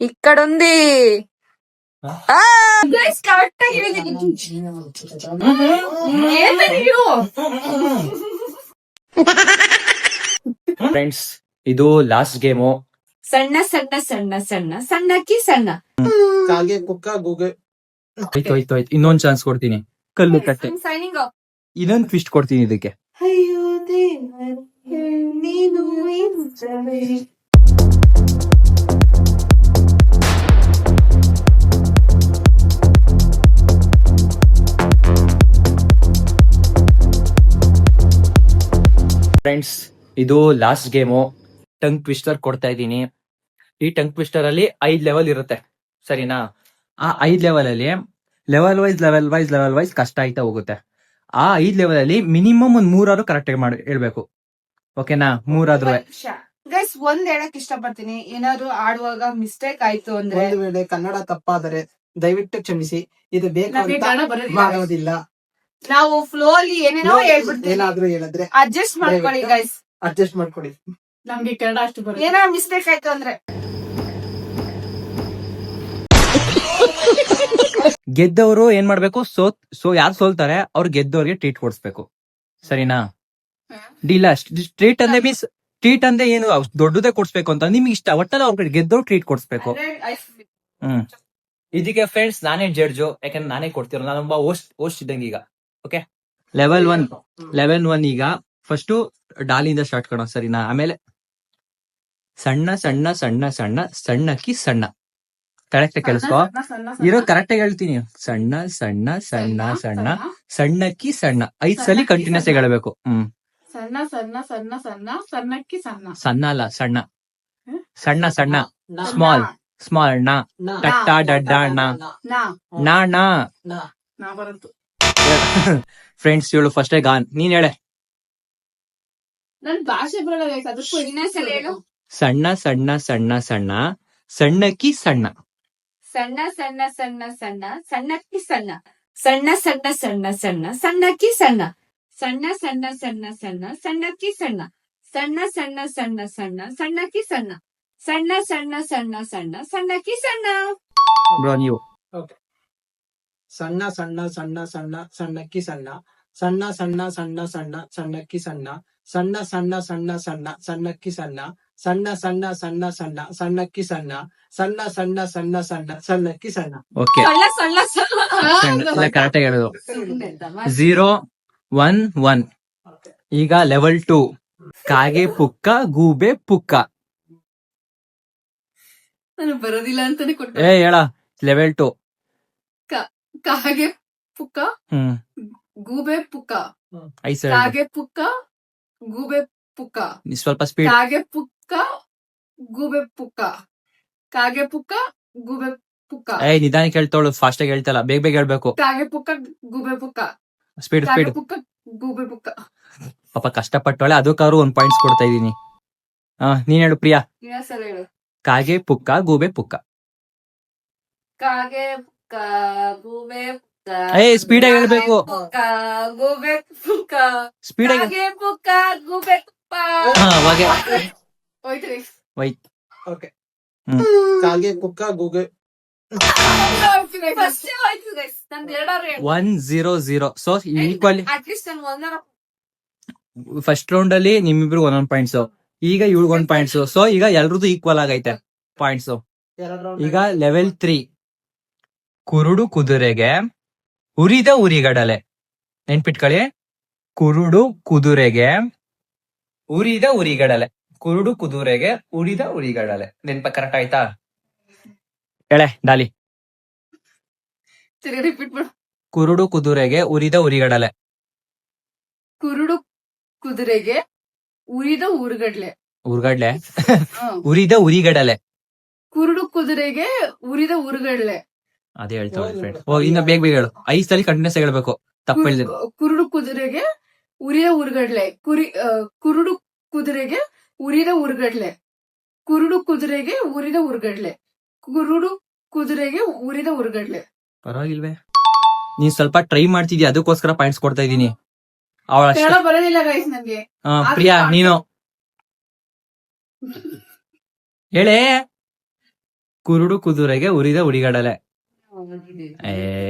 ఇక్కడుంది. ಫ್ರೆಂಡ್ಸ್, ಇದು last game. ಸಣ್ಣ ಸಣ್ಣ ಸಣ್ಣ ಸಣ್ಣ ಸಣ್ಣಕ್ಕಿ ಸಣ್ಣ. ಕಾಗೆ ಕುಕ್ಕ ಗೂಗೆ. ಆಯ್ತು ಇನ್ನೊಂದ್ ಚಾನ್ಸ್ ಕೊಡ್ತೀನಿ. ಕಲ್ಲು ಕಟ್ಟೆ ಸೈನಿಂಗ್ ಆಫ್. ಇನ್ನೊಂದು ಟ್ವಿಸ್ಟ್ ಕೊಡ್ತೀನಿ ಇದಕ್ಕೆ. ಅಯ್ಯೋ ದೇವರೇ, ನೀನು ಇರುತ್ತವೆ. ಫ್ರೆಂಡ್ಸ್, ಇದು ಲಾಸ್ಟ್ ಗೇಮು. ಟಂಗ್ ಟ್ವಿಸ್ಟರ್ ಕೊಡ್ತಾ ಇದ್ದೀನಿ. ಈ ಟಂಗ್ ಟ್ವಿಸ್ಟರ್ ಅಲ್ಲಿ 5 ಲೆವೆಲ್ ಇರುತ್ತೆ, ಸರಿನಾ? ಆ 5 ಲೆವೆಲ್ ಅಲ್ಲಿ ಲೆವೆಲ್ ವೈಸ್ ಕಷ್ಟ ಆಯ್ತಾ ಹೋಗುತ್ತೆ. ಆ 5 ಲೆವೆಲ್ ಅಲ್ಲಿ ಮಿನಿಮಮ್ ಒಂದ್ 3 ಕರೆಕ್ಟ್ ಆಗಿ ಹೇಳ್ಬೇಕು. ಓಕೆನಾ? 3 ಗೈಸ್, ಒಂದ್ ಹೇಳಕ್ ಇಷ್ಟಪಡ್ತೀನಿ. ಏನಾದ್ರು ಆಡುವಾಗ ಮಿಸ್ಟೇಕ್ ಆಯ್ತು ಅಂದ್ರೆ, ಒಂದು ವೇಳೆ ಕನ್ನಡ ತಪ್ಪಾದರೆ ದಯವಿಟ್ಟು ಕ್ಷಮಿಸಿ. ಇದು ಬೇಕು ನಮ್ಗೆ ಅಂತ ಕನ್ನಡ ಬರೋದಿಲ್ಲ. ಮಾಡೋದಿಲ್ಲ. ನಾವು ಫ್ಲೋ ಅಲ್ಲಿ ಏನೇನೋ ಹೇಳ್ಬಿಡ್ತೀವಿ. ಏನಾದ್ರೂ ಹೇಳಿದ್ರೆ ಅಡ್ಜಸ್ಟ್ ಮಾಡ್ಕೊಳ್ಳಿ ಗೈಸ್. ಅಡ್ಜಸ್ಟ್ ಮಾಡ್ಕೊಡಿ. ನಮ್ಗೆ ಕನ್ನಡ ಅಷ್ಟು ಬರೋದಿಲ್ಲ. ಏನಾದ್ರು ಮಿಸ್ಟೇಕ್ ಆಯ್ತು ಅಂದ್ರೆ ಗೆದ್ದವರು ಏನ್ ಮಾಡ್ಬೇಕು? ಯಾರು ಸೋಲ್ತಾರೆ ಅವ್ರು ಗೆದ್ದವ್ರಿಗೆ ಟ್ರೀಟ್ ಕೊಡಿಸ್ಬೇಕು, ಸರಿನಾ? ಡಿಲ್ಲ ಟ್ರೀಟ್ ಅಂದ್ರೆ ಮೀನ್ಸ್ ಟ್ರೀಟ್ ಅಂದ್ರೆ ಏನು ದೊಡ್ಡದೇ ಕೊಡ್ಸ್ಬೇಕು ಅಂತ ನಿಮ್ಗೆ ಇಷ್ಟ. ಒಟ್ಟಲ್ಲಿ ಅವ್ರಿಗೆ ಗೆದ್ದವ್ರು ಟ್ರೀಟ್ ಕೊಡಿಸ್ಬೇಕು. ಇದಕ್ಕೆ ಫ್ರೆಂಡ್ಸ್ ನಾನೇ ಜಡ್ಜು, ಯಾಕಂದ್ರೆ ನಾನೇ ಕೊಡ್ತಿರೋ. ನಾನೊಬ್ಬ ಹೋಸ್ಟ್ ಇದ್ದಂಗೆ ಈಗ. ಓಕೆ, ಲೆವೆಲ್ 1 ಈಗ ಫಸ್ಟ್ ಡಾಲಿಂದ ಸ್ಟಾರ್ಟ್ ಕೊಡೋಣ, ಸರಿನಾ? ಆಮೇಲೆ ಸಣ್ಣ ಸಣ್ಣ ಸಣ್ಣ ಸಣ್ಣ ಸಣ್ಣಕ್ಕಿ ಸಣ್ಣ. ಕರೆಕ್ಟ್ ಕೇಳಿಸ್ಕೊ, ಇರೋ ಕರೆಕ್ಟ್ ಆಗಿ ಹೇಳ್ತೀನಿ. ಸಣ್ಣ ಸಣ್ಣ ಸಣ್ಣ ಸಣ್ಣ ಸಣ್ಣಕ್ಕಿ ಸಣ್ಣ 5 ಸಲ ಕಂಟಿನ್ಯೂಸ್ ಆಗಿ ಹೇಳ್ಬೇಕು. ಸಣ್ಣ ಸಣ್ಣ ಸಣ್ಣ ಸಣ್ಣ ಸಣ್ಣಕ್ಕಿ ಸಣ್ಣ. ಸಣ್ಣ ಅಲ್ಲ, ಸಣ್ಣ ಸಣ್ಣ ಸಣ್ಣ ಸ್ಮಾಲ್ ನ ಟಟ್ಟ ಡಡ್ಡ ನಾ ಬರಂತು. ಫ್ರೆಂಡ್ಸ್, ಇವಳು ಫಸ್ಟ್ ಗಾನ್. ನೀನ್ ಹೇಳೆ. ನನ್ ಭಾಷೆ ಬರಲ್ಲ, ಅದಕ್ಕೂ ಇನ್ನೊಂದ್ಸಲ ಹೇಳು. ಸಣ್ಣ ಸಣ್ಣ ಸಣ್ಣ ಸಣ್ಣ ಸಣ್ಣಕ್ಕಿ ಸಣ್ಣ. ಸಣ್ಣ ಸಣ್ಣ ಸಣ್ಣ ಸಣ್ಣ ಸಣ್ಣಕ್ಕಿ ಸಣ್ಣ. ಸಣ್ಣ ಸಣ್ಣ ಸಣ್ಣ ಸಣ್ಣ ಸಣ್ಣಕ್ಕಿ ಸಣ್ಣ. ಸಣ್ಣ ಸಣ್ಣ ಸಣ್ಣ ಸಣ್ಣ ಸಣ್ಣಕ್ಕಿ ಸಣ್ಣ. ಸಣ್ಣ ಸಣ್ಣ ಸಣ್ಣ ಸಣ್ಣ ಸಣ್ಣಕ್ಕಿ ಸಣ್ಣ. ಸಣ್ಣ ಸಣ್ಣ ಸಣ್ಣ ಸಣ್ಣ ಸಣ್ಣಕ್ಕಿ ಸಣ್ಣ. ಬ್ರೋ, ನೀವು. ಸಣ್ಣ ಸಣ್ಣ ಸಣ್ಣ ಸಣ್ಣ ಸಣ್ಣಕ್ಕಿ ಸಣ್ಣ. ಸಣ್ಣ ಸಣ್ಣ ಸಣ್ಣ ಸಣ್ಣ ಸಣ್ಣಕ್ಕಿ ಸಣ್ಣ. ಸಣ್ಣ ಸಣ್ಣ ಸಣ್ಣ ಸಣ್ಣ ಸಣ್ಣಕ್ಕಿ ಸಣ್ಣ. ಸಣ್ಣ ಸಣ್ಣ ಸಣ್ಣ ಸಣ್ಣ ಸಣ್ಣಕ್ಕಿ ಸಣ್ಣ. ಸಣ್ಣ ಸಣ್ಣ ಸಣ್ಣ ಸಣ್ಣ ಸಣ್ಣಕ್ಕಿ ಸಣ್ಣ. ಓಕೆ, ಸಣ್ಣ ಸಣ್ಣ ಕರೆಕ್ಟ್ ಆಗಿ ಹೇಳೋದು. 0 1 1. ಈಗ ಲೆವೆಲ್ 2 ಕಾಗೆ ಪುಕ್ಕ ಗೂಬೆ ಪುಕ್ಕ. ನಾನು ಬರೋದಿಲ್ಲ ಅಂತಾನೆ ಕೊಟ್ಟೆ. ಹೇಳ ಲೆವೆಲ್ 2. ಕಾಗೆ ಪುಕ್ಕ ಗೂಬೆ ಪುಕ್ಕ. ಕಾಗೆ ಪುಕ್ಕ ಗೂಬೆ ಪುಕ್ಕ. ಸ್ವಲ್ಪ ಸ್ಪೀಡ್. ಕಾಗೆ ಪುಕ್ಕ ಗೂಬೆ ಪುಕ್ಕ. ಕಾಗೆ ಪುಕ್ಕ ಗೂಬೆ ಪುಕ್ಕ. ನಿಧಾನ ಕೇಳ್ತಾವಳು, ಫಾಸ್ಟ್ ಆಗಿ ಹೇಳ್ತಲ್ಲ, ಬೇಗ ಬೇಗ ಹೇಳ್ಬೇಕು. ಕಾಗೆ ಪುಕ್ಕ ಗೂಬೆ ಪುಕ್ಕ. ಸ್ಪೀಡ್ ಕಾಗೆ ಪುಕ್ಕ ಗೂಬೆ ಪುಕ್ಕ. ಪಾಪ ಕಷ್ಟಪಟ್ಟವಳೆ, ಅದಕ್ಕಾದ್ರು 1 ಪಾಯಿಂಟ್ಸ್ ಕೊಡ್ತಾ ಇದೀನಿ. ನೀನ್ ಹೇಳು ಪ್ರಿಯಾ. ಇನ್ನೊಂದ್ಸಲ ಹೇಳು. ಕಾಗೆ ಪುಕ್ಕ ಗೂಬೆ ಪುಕ್ಕ. ಕಾಗೆ ಪುಕ್ಕ ಗೂಬೆ ಪುಕ್ಕ. ಸ್ಪೀಡ್ ಆಗಿ ಹೇಳ್ಬೇಕು. ಪುಕ್ಕ ಗೂಬೆ ಪುಕ್ಕ. ಸ್ಪೀಡ್ ಆಗಿ. ಕಾಗೆ ಪುಕ್ಕ ಗೂಬೆ ಪುಕ್ಕ. ಹೋಯ್ತು guys. ಓಕೆ. ಕಾಗೆ ಕುಕ್ಕ ಗೂಗೆ. First ಹೋಯ್ತು guys. ನಂದು 2 1-0-0. So equal. ಅಟ್ಲೀಸ್ಟ್ ನಾನು ಒಂದರ ಫಸ್ಟ್ ರೌಂಡ್ ಅಲ್ಲಿ ನಿಮ್ಮಿಬ್ರು 1 ಪಾಯಿಂಟ್ಸ್. ಈಗ ಇವ್ಳು 1 ಪಾಯಿಂಟ್ಸ್. ಸೊ ಈಗ ಎಲ್ರದ್ದು ಈಕ್ವಲ್ ಆಗೈತೆ ಪಾಯಿಂಟ್ಸ್. ಈಗ ಲೆವೆಲ್ 3 ಕುರುಡು ಕುದುರೆಗೆ ಉರಿದ ಉರಿಗಡಲೆ. ನೆನ್ಪಿಟ್ಕೊಳ್ಳಿ, ಕುರುಡು ಕುದುರೆಗೆ ಉರಿದ ಉರಿಗಡಲೆ. ಕುರುಡು ಕುದುರೆಗೆ ಉರಿದ ಉರಿಗಡಲೆ. ನೆನ್ಪ ಕರೆಕ್ಟ್ ಆಯ್ತಾ? ಹೇಳೆ ಡಾಲಿ. ರಿಪೀಟ್ ಮಾಡು. ಕುರುಡು ಕುದುರೆಗೆ ಉರಿದ ಉರಿಗಡಲೆ. ಕುರುಡು ಕುದುರೆಗೆ ಉರಿದ ಉರುಗಡ್ಲೆ. ಉರ್ಗಡ್ಲೆ ಉರಿದ ಉರಿಗಡಲೆ. ಕುರುಡು ಕುದುರೆಗೆ ಉರಿದ ಉರುಗಡ್ಲೆ. ಅದೇ ಹೇಳ್ತಾವೆ ಫ್ರೆಂಡ್. ಇನ್ನ ಬೇಗ ಬೇಗ ಹೇಳು. 5 ಸಲ ಕಂಟಿನ್ಯೂಸ್ ಹೇಳ್ಬೇಕು. ತಪ್ಪು ಹೇಳಿದ್ರೆ. ಕುರುಡು ಕುದುರೆಗೆ ಉರಿದ ಉರುಗಡ್ಲೆ. ಕುರುಡು ಕುದುರೆಗೆ ಉರಿದ ಉರುಗಡ್ಲೆ. ಕುರುಡು ಕುದುರೆಗೆ ಉರಿದ ಉರುಗಡ್ಲೆ. ಕುರುಡು ಕುದುರೆಗೆ ಉರಿದ ಉರುಗಡ್ಲೆ. ಪರವಾಗಿಲ್ವೇ? ನೀನ್ ಸ್ವಲ್ಪ ಟ್ರೈ ಮಾಡ್ತಿದ್ಯಾ, ಅದಕ್ಕೋಸ್ಕರ ಪಾಯಿಂಟ್ಸ್ ಕೊಡ್ತಾ ಇದೀನಿ. ಅವಳ ಬರೋದಿಲ್ಲ ಗೈಸ್ ನಂಗೆ. ಪ್ರಿಯಾ ನೀನು ಹೇಳೇ. ಕುರುಡು ಕುದುರೆಗೆ ಉರಿದ ಉಡಿಗಡಲೆ.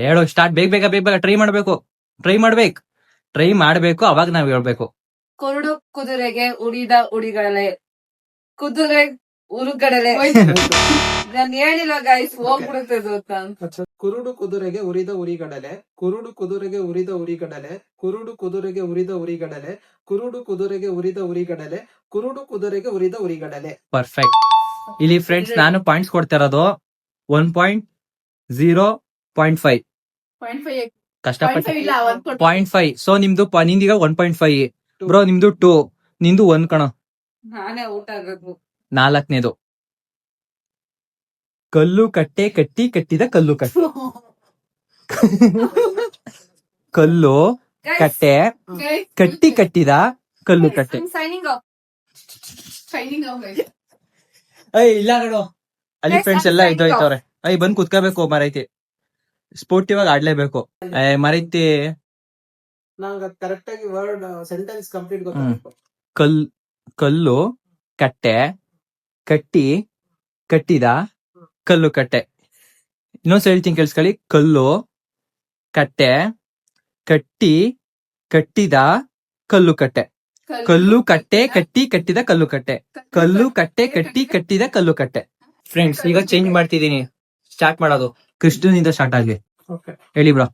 ಹೇಳೋ ಸ್ಟಾರ್ಟ್, ಬೇಗ ಬೇಗ ಟ್ರೈ ಮಾಡ್ಬೇಕು ಅವಾಗ ನಾವ್ ಹೇಳ್ಬೇಕು. ಕುರುಡು ಕುದುರೆಗೆ ಉಡಿದ ಉಡಿಗಡಲೆ. ಕುದುರೆ ಉರುಗಡಲೆ. ನಾನು ಹೇಳಿಲ್ಲ ಗೈಸ್, ಹೋಗ್ಬಿಡುತ್ತದೆ ಅಂತ. ಕುರುಡು ಕುದುರೆಗೆ ಉರಿದ ಉರಿಗಡಲೆ, ಕುರುಡು ಕುದುರೆಗೆ ಉರಿದ ಉರಿಗಡಲೆ, ಕುರುಡು ಕುದುರೆಗೆ ಉರಿದ ಉರಿಗಡಲೆ, ಕುರುಡು ಕುದುರೆಗೆ ಉರಿದ ಉರಿಗಡಲೆ, ಕುರುಡು ಕುದುರೆಗೆ ಉರಿದ ಉರಿಗಡಲೆ. ಪರ್ಫೆಕ್ಟ್. ಇಲ್ಲಿ ಫ್ರೆಂಡ್ಸ್ ನಾನು ಪಾಯಿಂಟ್ಸ್ ಕೊಡ್ತಾ ಇರೋದು 1.0.5. ಕಷ್ಟಪಟ್ಟು 0.5. ಸೊ ನಿಮ್ದು ನಿಂದೀಗ 1.5 ಬ್ರೋ, ನಿಮ್ದು 2, ನಿಂದು 1 ಕಣ. ನಾನೇ ಊಟ ಆಗೋದು. 4ನೇದು ಕಲ್ಲು ಕಟ್ಟೆ ಕಟ್ಟಿ ಕಟ್ಟಿದ ಕಲ್ಲು ಕಟ್ಟೆ. ಕಲ್ಲು ಕಟ್ಟೆ ಕಟ್ಟಿ ಕಟ್ಟಿದ ಕಲ್ಲು ಕಟ್ಟೆ. Signing off. ಇಲ್ಲ ನೋಡು, ಅಲ್ಲಿ ಫ್ರೆಂಡ್ಸ್ ಎಲ್ಲ ಇದ್ದೋಯ್ತವ್ರೆ. ಬಂದ್ ಕುತ್ಕೋಬೇಕು ಮರೈತಿ, ಸ್ಪೋರ್ಟಿವ್ ಆಗಿ ಆಡ್ಲೇಬೇಕು ಮರೈತಿ. ನಂಗೆ ಕರೆಕ್ಟ್ ಆಗಿ ವರ್ಡ್ ಸೆಂಟೆನ್ಸ್ ಕಂಪ್ಲೀಟ್ ಗೊತ್ತಾಗಬೇಕು. ಕಲ್ಲು ಕಟ್ಟೆ ಕಟ್ಟಿ ಕಟ್ಟಿದ ಕಲ್ಲು ಕಟ್ಟೆ. ಇನ್ನೊಂದ್ಸಲ ಹೇಳ್ತೀನಿ ಕೇಳಿಸ್ಕೊಳ್ಳಿ. ಕಲ್ಲು ಕಟ್ಟೆ ಕಟ್ಟಿ ಕಟ್ಟಿದ ಕಲ್ಲು ಕಟ್ಟೆ. ಕಲ್ಲು ಕಟ್ಟೆ ಕಟ್ಟಿ ಕಟ್ಟಿದ ಕಲ್ಲು ಕಟ್ಟೆ. ಕಲ್ಲು ಕಟ್ಟೆ ಕಟ್ಟಿ ಕಟ್ಟಿದ ಕಲ್ಲು ಕಟ್ಟೆ. ಫ್ರೆಂಡ್ಸ್ ಈಗ ಚೇಂಜ್ ಮಾಡ್ತಿದೀನಿ, ಸ್ಟಾರ್ಟ್ ಮಾಡೋದು ಕೃಷ್ಣನಿಂದ ಸ್ಟಾರ್ಟ್ ಆಗ್ಲಿ. ಹೇಳಿ ಬ್ರೋ.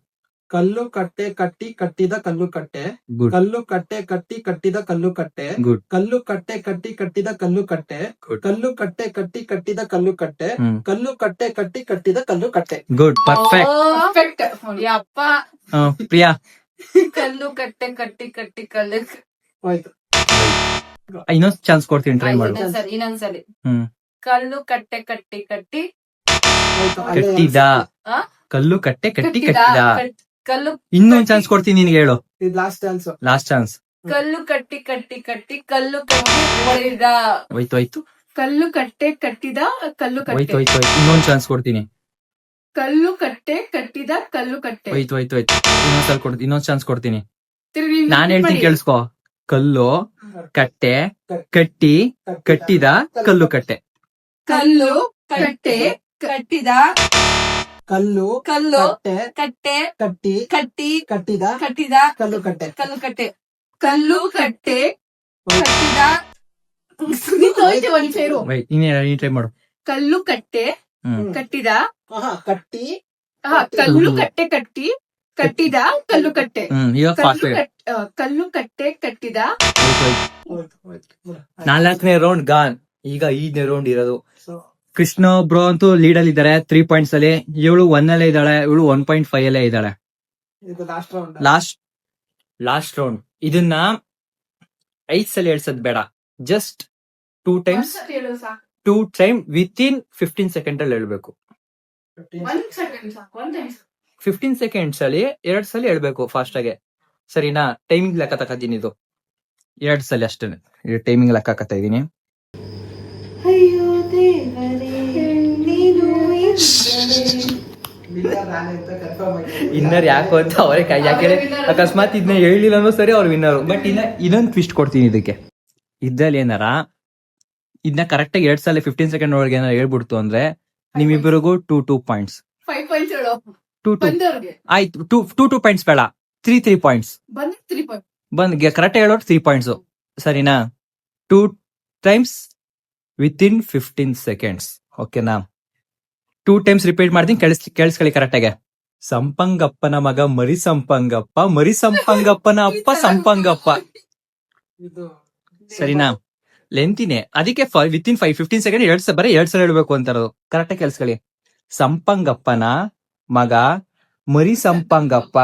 ಕಲ್ಲು ಕಟ್ಟೆ ಕಟ್ಟಿ ಕಟ್ಟಿದ ಕಲ್ಲು ಕಟ್ಟೆ. ಗುಡ್ ಕಲ್ಲು ಕಟ್ಟೆ ಕಟ್ಟಿ ಕಟ್ಟಿದ ಕಲ್ಲು ಕಟ್ಟೆ. ಗುಡ್ ಕಲ್ಲು ಕಟ್ಟೆ ಕಟ್ಟಿ ಕಟ್ಟಿದ ಕಲ್ಲು ಕಟ್ಟೆ. ಗುಡ್ ಕಲ್ಲು ಕಟ್ಟೆ ಕಟ್ಟಿ ಕಟ್ಟಿದ ಕಲ್ಲು ಕಟ್ಟೆ. ಕಲ್ಲು ಕಟ್ಟೆ ಕಟ್ಟಿ ಕಟ್ಟಿದ ಕಲ್ಲು ಕಟ್ಟೆ. Good perfect. ಯಪ್ಪ. ಪ್ರಿಯಾ. ಕಲ್ಲು ಕಟ್ಟೆ ಕಟ್ಟಿ ಕಟ್ಟಿ ಕಲ್ಲು. ಆಯ್ತು, ಇನ್ನೊಂದ್ ಚಾನ್ಸ್ ಕೊಡ್ತೀನಿ, ಟ್ರೈ ಮಾಡು. ಇನ್ನೊಂದ್ಸಲಿ. ಹ್ಮ್. ಕಲ್ಲು ಕಟ್ಟೆ ಕಟ್ಟಿ ಕಟ್ಟಿ ಆಯ್ತು, ಅಲ್ಲೇ ಕಟ್ಟಿದ. ಆ? ಕಲ್ಲು ಕಟ್ಟೆ ಕಟ್ಟಿ ಕಟ್ಟಿದ. ಕಟ್ಟಿದ. ಕಲ್ಲು ಇನ್ನೊಂದ್ ಚಾನ್ಸ್ ಕೊಡ್ತೀನಿ ನಿನ್ಗೆ, ಹೇಳು. ಇದು ಲಾಸ್ಟ್ ಚಾನ್ಸ್. Last chance. ಕಲ್ಲು ಕಟ್ಟಿ ಕಟ್ಟಿ ಕಟ್ಟಿ ಕಲ್ಲು ಕಟ್ಟಿ ಹೊಡೆದ. ಹೋಯ್ತು ಕಲ್ಲು ಕಟ್ಟೆ ಕಟ್ಟಿದ ಕಲ್ಲು ಹೋಯ್ತು ಕಟ್ಟೆ. ಹೋಯ್ತು ಇನ್ನೊಂದ್ ಚಾನ್ಸ್ ಕೊಡ್ತೀನಿ. ಕಲ್ಲು ಕಟ್ಟೆ ಕಟ್ಟಿದ ಕಲ್ಲು ಕಟ್ಟೆ. ಹೋಯ್ತು ಇನ್ನೊಂದ್ಸಲ ಇನ್ನೊಂದ್ ಚಾನ್ಸ್ ಕೊಡ್ತೀನಿ. ತಿರ್ಗಿ ನಾನ್ ಹೇಳ್ತೀನಿ ಕೇಳಿಸ್ಕೊ. ಕಲ್ಲು ಕಟ್ಟೆ ಕಟ್ಟಿ ಕಟ್ಟಿದ ಕಲ್ಲು ಕಟ್ಟೆ. ಕಲ್ಲು ಕಟ್ಟೆ ಕಟ್ಟಿದ ಕಲ್ಲು ಕಲ್ಲು ಕಟ್ಟೆ ಕಟ್ಟೆ ಕಟ್ಟಿ ಕಟ್ಟಿ ಕಟ್ಟಿದ ಕಟ್ಟಿದ ಕಲ್ಲು ಕಟ್ಟೆ. ಕಲ್ಲು ಕಟ್ಟೆ. ಕಲ್ಲು ಕಟ್ಟೆ ಕಟ್ಟಿದ. ನೀನ್ ಟ್ರೈ ಮಾಡು. ಕಲ್ಲು ಕಟ್ಟೆ ಹ್ಮ್. ಕಟ್ಟಿದ. ಕಟ್ಟಿ ಕಲ್ಲು ಕಟ್ಟೆ ಕಟ್ಟಿ ಕಟ್ಟಿದ ಕಲ್ಲು ಕಟ್ಟೆ. ಈಗ ಫಾಸ್ಟ್. ಕಲ್ಲು ಕಟ್ಟೆ ಕಟ್ಟಿದ. ಹೋಯ್ತು, ಹೋಯ್ತು. 4ನೇ ರೌಂಡ್ ಗಾನ್. ಈಗ 5ನೇ ರೌಂಡ್ ಇರೋದು. So, ಕೃಷ್ಣ ಬ್ರೋ ಅಂತೂ ಲೀಡ್ ಅಲ್ಲಿ ಇದ್ದಾರೆ 3 ಪಾಯಿಂಟ್ಸ್ ಅಲ್ಲಿ. ಇವಳು 1 ಅಲ್ಲೇ ಇದ್ದಾಳೆ, ಇವಳು 1.5 ಅಲ್ಲೇ ಇದ್ದಾಳೆ. ಇದು ಲಾಸ್ಟ್ ರೌಂಡ್. Last round. ಇದನ್ನ 5 ಸಲ ಹೇಳ್ಸದ್ ಬೇಡ, just 2 times with in 15 second ಅಲ್ಲಿ ಹೇಳ್ಬೇಕು. 15 ಸೆಕೆಂಡ್ಸ್ ಅಲ್ಲಿ 2 ಸಲ ಹೇಳ್ಬೇಕು ಫಾಸ್ಟ್ ಆಗಿ, ಸರಿನಾ? ಟೈಮಿಂಗ್ ಲೆಕ್ಕ ತಕತೀನಿ, ಇದು 2 ಸಲ ಅಷ್ಟೇ ಟೈಮಿಂಗ್ ಲೆಕ್ಕ ಹಾಕತ್ತಾ ಇದೀನಿ. ಇನ್ನರ್ ಯಾಕೋ ಅಂತ ಅವರೇ ಕೈ ಯಾಕೆ ಅಕಸ್ಮಾತ್ ಇದನ್ನ ಹೇಳಿಲ್ಲ ಅನ್ನೋ ಸರಿ ಅವ್ರು ವಿನ್ನರು. ಬಟ್ ಇನ್ನೊಂದು ಟ್ವಿಸ್ಟ್ ಕೊಡ್ತೀನಿ ಇದಕ್ಕೆ. ಇದ್ರಲ್ಲಿ ಏನಾರ ಇದನ್ನ ಕರೆಕ್ಟ್ ಆಗಿ 2 ಸಲ 15 ಸೆಕೆಂಡ್ ಒಳಗೆ ಏನಾರ ಹೇಳ್ಬಿಡ್ತು ಅಂದ್ರೆ ನಿಮ್ಮಿಬ್ಬರಿಗೂ 2 ಪಾಯಿಂಟ್ಸ್. 2 ಆಯ್ತು, 2 ಪಾಯಿಂಟ್ಸ್ ಬೇಡ, 3 ಪಾಯಿಂಟ್ಸ್. ಬಂದ್ ಕರೆಕ್ಟ್ ಹೇಳೋರು 3 ಪಾಯಿಂಟ್ಸ್, ಸರಿನಾ? 2 ಟೈಮ್ಸ್ ವಿತ್ ಇನ್ 15 ಸೆಕೆಂಡ್ಸ್. ಓಕೆನಾ? 2 ಟೈಮ್ಸ್ ರಿಪೀಟ್ ಮಾಡ್ತೀನಿ, ಕೇಳಿಸ್ಕೊಳ್ಳಿ ಕರೆಕ್ಟ್ ಆಗಿ. ಸಂಪಂಗಪ್ಪನ ಮಗ ಮರಿ ಸಂಪಂಗಪ್ಪ, ಮರಿ ಸಂಪಂಗಪ್ಪನ ಅಪ್ಪ ಸಂಪಂಗಪ್ಪ. ಸರಿನಾ? ಲೆಂತಿನೇ, ಅದಕ್ಕೆ ವಿತ್ ಇನ್ 15 ಸೆಕೆಂಡ್ 2 ಸಲ ಹೇಳ್ಬೇಕು ಅಂತಾರದು. ಕರೆಕ್ಟ್ ಆಗಿ ಕೇಳಿಸ್ಕೊಳ್ಳಿ. ಸಂಪಂಗಪ್ಪನ ಮಗ ಮರಿ ಸಂಪಂಗಪ್ಪ,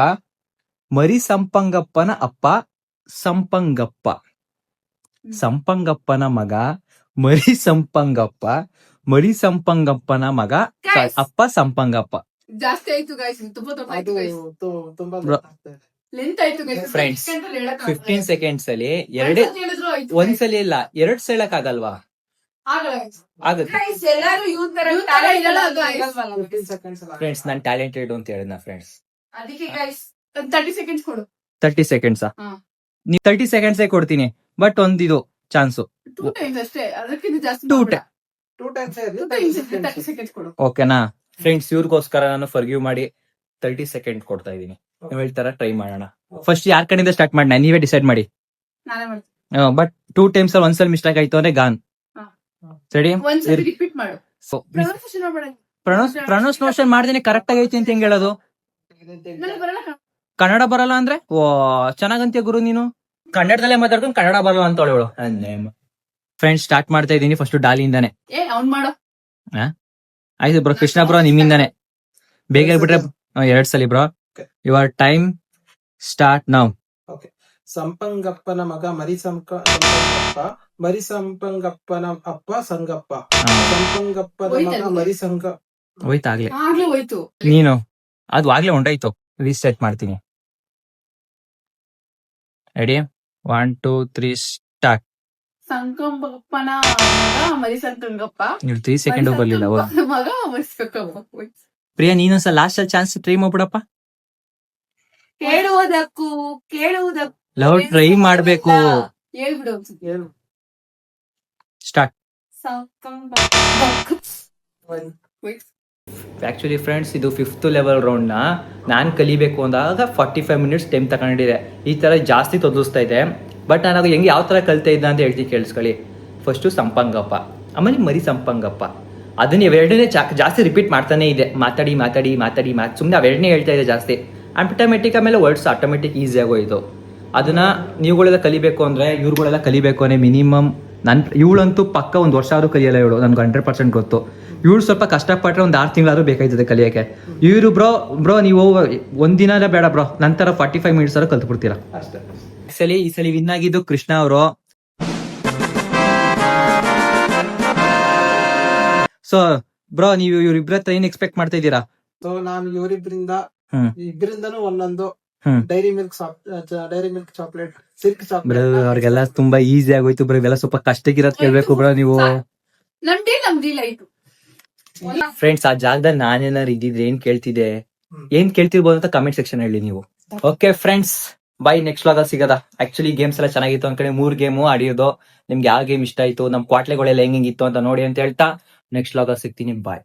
ಮರಿ ಸಂಪಂಗಪ್ಪನ ಅಪ್ಪ ಸಂಪಂಗಪ್ಪ. ಸಂಪಂಗಪ್ಪನ ಮಗ ಮರಿ ಸಂಪಂಗಪ್ಪ, ಮರಿ ಸಂಪಂಗಪ್ಪನ ಮಗ ಅಪ್ಪ ಸಂಪಂಗಪ್ಪ. ಜಾಸ್ತಿ ಆಯ್ತು ಗೈಸ್, ತುಂಬಾ ಅದು ತುಂಬಾ Bro. ಲೆಂತ್ ಆಯ್ತು ಗೈಸ್. Friends, 15 ಸೆಕೆಂಡ್ಸ್ ಅಲ್ಲಿ ಒಂದ್ಸಲ ಇಲ್ಲ 2 ಸಲ ಆಗಲ್ವಾ? ಆಗುತ್ತೆ ಎಲ್ಲಾರು ಇವ್ರ ತರ ಫ್ರೆಂಡ್ಸ್. ನಾನ್ ಟ್ಯಾಲೆಂಟೆಡ್ ಅಂತ ಹೇಳಿದ್ನ ಫ್ರೆಂಡ್ಸ್. ಅದಕ್ಕೆ ಗೈಸ್ 30 ಸೆಕೆಂಡ್ಸ್ ಕೊಡು. 30 ಸೆಕೆಂಡ್ಸ್ ನೀವು 30 ಸೆಕೆಂಡ್ಸ್ ಕೊಡ್ತೀನಿ, ಬಟ್ ಒಂದಿದು ಚಾನ್ಸು. 2 ಟೈಮ್ಸ್ ಅಷ್ಟೇ, ಅದಕ್ಕಿಂತ ಜಾಸ್ತಿ 2 ಮಾಡ್ಬೇಡ. 2 times ಹೇಳಿ, 30 seconds ಕೊಡು. ಓಕೆನಾ ಫ್ರೆಂಡ್ಸ್, ಇವ್ರಿಗೋಸ್ಕರ ನಾನು ಫರ್ಗ್ಯೂ ಮಾಡಿ 30 ಸೆಕೆಂಡ್ ಕೊಡ್ತಾ ಇದೀನಿ. ನೀವ್ ಹೇಳ್ತಾರ ಟ್ರೈ ಮಾಡೋಣ. ಫಸ್ಟ್ ಯಾರ್ ಕಡೆಯಿಂದ ಸ್ಟಾರ್ಟ್ ಮಾಡೋಣ, ನೀವೇ ಡಿಸೈಡ್ ಮಾಡಿ. ನಾನೇ ಮಾಡ್ತೀನಿ. ಬಟ್ 2 times ಅಲ್ಲಿ ಒಂದ್ಸಲ ಮಿಸ್ಟೇಕ್ ಆಯ್ತು ಅಂದ್ರೆ ಗಾನ್. ಹಾ. ಸರಿ, ಒಂದ್ಸರಿ ರಿಪೀಟ್ ಮಾಡು. ಪ್ರೊನೌನ್ಸಿಯೇಷನ್ ಮಾಡ್ಬೇಡ. ಪ್ರೊನೌನ್ಸಿಯೇಷನ್ ಮಾಡ್ದೇನೆ ಕರೆಕ್ಟ್ ಆಗೈತಿ ಅಂತ ಹೆಂಗ್ ಹೇಳೋದು? ನನಗೆ ಬರಲ್ಲ ಕನ್ನಡ ಬರಲ್ಲ ಅಂದ್ರೆ ಓ ಚೆನ್ನಾಗಂತೀಯ ಗುರು ನೀನು. ಕನ್ನಡದಲ್ಲೇ ಮಾತಾಡ್ಕೊಂಡು ಕನ್ನಡ ಬರಲ್ಲ ಅಂತ ಹೇಳು. ಫ್ರೆಂಡ್ಸ್ ಸ್ಟಾರ್ಟ್ ಮಾಡ್ತಾ ಇದೀನಿ. ಫಸ್ಟ್ ಡಾಲಿಯಿಂದಾನೆ. ಅವ್ನ್ ಮಾಡು. ಆಯ್ತು ಬ್ರೋ, ಕೃಷ್ಣ ಬ್ರೋ ನಿಮ್ಮಿಂದಾನೆ. ಬೇಗ ಹೇಳ್ಬಿಟ್ರೆ 2 ಸಲ bro. Your time start now. ಸಂಪಂಗಪ್ಪನ ಮಗ ಸಂಪಂಗಪ್ಪ, ಮರಿ ಸಂಪಂಗಪ್ಪನ ಅಪ್ಪ ಸಂಗಪ್ಪ, ಸಂಪಂಗಪ್ಪನ ಮಗ ಮರಿ ಹೋಯ್ತಾಗ್ಲೆ ಆಗ್ಲೇ ಹೋಯ್ತು. ನೀನು ಅದು ಆಗ್ಲೇ ಹೊಂಟಾಯ್ತು. ರೀಸೆಟ್ ಮಾಡ್ತೀನಿ. Ready, 1 2 3 start. ಸಂಕಂಬಪ್ಪನ ಮಗ ಮರಿ ಸಂಕಂಗಪ್ಪ, ನೀವು 3 ಸೆಕೆಂಡ್ ಬರ್ಲಿಲ್ಲ. ಮಗ ಮರಿ ಸಂಕಂಗಪ್ಪ. ಪ್ರಿಯಾ ನೀನೊಂದ್ಸಲ ಲಾಸ್ಟ್ ಚಾನ್ಸ್ ಟ್ರೈ ಮಾಡ್ಬಿಡಪ್ಪ. ಕೇಳುವುದಕ್ಕೂ ಲವ್ ಟ್ರೈ ಮಾಡ್ಬೇಕು. ಹೇಳ್ಬಿಡು. ಹೇಳು. ಸ್ಟಾರ್ಟ್. ಸಂಕಂಬಪ್ಪ. ಆಕ್ಚುಲಿ ಫ್ರೆಂಡ್ಸ್, ಇದು 5th ಲೆವೆಲ್ ರೌಂಡ್ ನ ನಾನ್ ಕಲಿಬೇಕು ಅಂದಾಗ 45 ಮಿನಿಟ್ಸ್ ಟೈಮ್ ತಗೊಂಡಿದೆ. ಈ ತರ ಜಾಸ್ತಿ ತೊದಲಿಸ್ತಾ ಇದೆ. ಬಟ್ ನಾನು ಹೆಂಗೆ ಯಾವ ತರ ಕಲಿತಾ ಇದ್ದ ಅಂತ ಹೇಳ್ತೀನಿ ಕೇಳಿಸ್ಕೊಳ್ಳಿ. ಫಸ್ಟು ಸಂಪಂಗಪ್ಪ, ಆಮೇಲೆ ಮರಿ ಸಂಪಂಗಪ್ಪ. ಅದನ್ನ ಇವೆರಡನೇ ಜಾಸ್ತಿ ರಿಪೀಟ್ ಮಾಡ್ತಾನೆ ಇದೆ. ಮಾತಾಡಿ ಸುಮ್ಮನೆ ಅವೆರಡನೇ ಹೇಳ್ತಾ ಇದೆ ಜಾಸ್ತಿ. ಆಟೋಮೆಟಿಕ್ ಆಮೇಲೆ ವರ್ಡ್ಸ್ ಆಟೋಮೆಟಿಕ್ ಈಸಿ ಆಗೋಯ್ತು. ಅದನ್ನ ನೀವುಗಳೆಲ್ಲ ಕಲಿಬೇಕು ಅಂದ್ರೆ, ಇವ್ರುಗಳೆಲ್ಲ ಕಲಿಬೇಕು ಅಂದ್ರೆ ಮಿನಿಮಮ್ ಇವಳಂತೂ ಪಕ್ಕ 1 ವರ್ಷ ಆದ್ರೂ ಕಲಿಯಲ್ಲ ಇವಳು, ನನ್ಗೆ 100% ಗೊತ್ತು. ಇವಳು ಸ್ವಲ್ಪ ಕಷ್ಟಪಟ್ಟರೆ 6 ತಿಂಗಳಾದ್ರೂ ಬೇಕಾಯ್ತದೆ ಕಲಿಯಕ್ಕೆ. ಇವರು ಬ್ರೋ ನೀವು ಒಂದಿನ ಬೇಡ ಬ್ರೋ, ನಂತರ 45 ಮಿನಿಟ್ಸ್ ಆದ್ರೂ ಕಲ್ತ್ಬಿಡ್ತೀರಾ. ಅಷ್ಟೇ. ಈ ಸಲ ವಿನ್ ಆಗಿದ್ದು ಕೃಷ್ಣ ಅವರು. ಸೊ ಬ್ರೋ, ನೀವು ಇವ್ರಿಬ್ರ ಹತ್ರ ಏನ್ ಎಕ್ಸ್ಪೆಕ್ಟ್ ಮಾಡ್ತಾ ಇದ್ದೀರಾ? ಸೊ ನಾನು ಇಬ್ಬರಿಂದನೂ ಒಂದೊಂದು hmm. Dairy Milk chocolate, silk bro chocolate ಅವ್ರಿಗೆಲ್ಲ ತುಂಬಾ ಈಸಿ ಆಗೋಯ್ತು ಬ್ರೋ. ಇವೆಲ್ಲ ಸ್ವಲ್ಪ ಕಷ್ಟಕ್ಕಿರೋದ್ ಕೇಳ್ಬೇಕು ಬ್ರೋ ನೀವು. ನಮ್ದಿಲ್ಲ ಆಯ್ತು. ಫ್ರೆಂಡ್ಸ್, ಆ ಜಾಗದಲ್ಲಿ ನಾನೇನಾರು ಇದ್ದಿದ್ರೆ ಏನ್ ಕೇಳ್ತಿರ್ಬೋದು ಅಂತ ಕಮೆಂಟ್ ಸೆಕ್ಷನ್ ಹೇಳಿ ನೀವು. Okay friends, by. Next vlog ಸಿಗದ. ಆಕ್ಚುಲಿ ಗೇಮ್ಸ್ ಎಲ್ಲ ಚೆನ್ನಾಗಿತ್ತು ಅನ್ಕಡೆ 3 ಗೇಮು ಆಡಿಯೋದು. ನಿಮ್ಗೆ ಯಾವ ಗೇಮ್ ಇಷ್ಟ ಆಯ್ತು, ನಮ್ ಕ್ವಾಟ್ಲೆಗಳೆಲ್ಲ ಹೆಂಗಿತ್ತು ಅಂತ ನೋಡಿ ಅಂತ ಹೇಳ್ತಾ ನೆಕ್ಸ್ಟ್ ವ್ಲಾಗ್ ಸಿಗ್ತೀನಿ. ಬಾಯ್.